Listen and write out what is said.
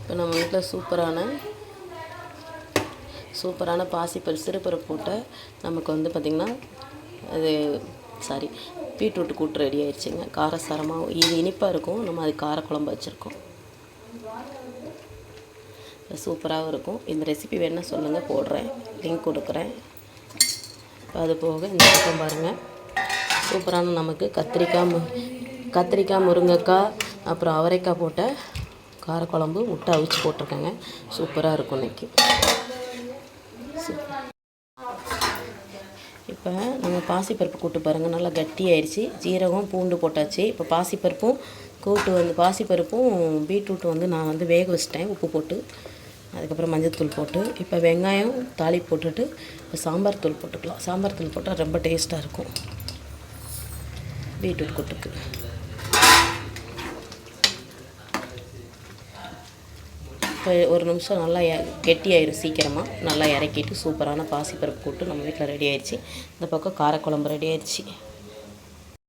இப்போ நம்ம வீட்டில் சூப்பரான பாசிப்பருப்பு சிறுபருப்பு போட்ட நமக்கு வந்து பார்த்திங்கன்னா அது பீட்ரூட் கூட்டு ரெடி ஆயிடுச்சுங்க. காரசாரமாக இது இனிப்பாக இருக்கும். நம்ம அது காரக்குழம்பு வச்சுருக்கோம். சூப்பராகவும் இருக்கும். இந்த ரெசிபி வேணால் சொல்லுங்கள், போடுறேன், லிங்க் கொடுக்குறேன். அது போக இந்த பக்கம் பாருங்கள், சூப்பரான நமக்கு கத்திரிக்காய் முருங்கைக்காய் அப்புறம் அவரைக்காய் போட்ட காரக்குழம்பு முட்டை அவிச்சு போட்டிருக்கேங்க. சூப்பராக இருக்கும் இன்றைக்கி. இப்போ நம்ம பாசிப்பருப்பு கூட்டு பாருங்கள், நல்லா கட்டி ஆயிடுச்சு. ஜீரகம் பூண்டு போட்டாச்சு. இப்போ பாசிப்பருப்பும் பீட்ரூட்டும் வந்து நான் வந்து வேக வச்சிட்டேன் உப்பு போட்டு. அதுக்கப்புறம் மஞ்சள்தூள் போட்டு இப்போ வெங்காயம் தாளிப்பு போட்டுட்டு இப்போ சாம்பார் தூள் போட்டுக்கலாம். சாம்பார் தூள் போட்டால் ரொம்ப டேஸ்ட்டாக இருக்கும் பீட்ரூட் கூட்டுக்கு. இப்போ ஒரு நிமிஷம் நல்லா கெட்டியாயிடும். சீக்கிரமாக நல்லா இறக்கிட்டு சூப்பரான பாசிப்பருப்பு கூட்டு நம்ம வீட்டில் ரெடி ஆயிடுச்சு. இந்த பக்கம் காரக்குழம்பு ரெடி ஆயிடுச்சு.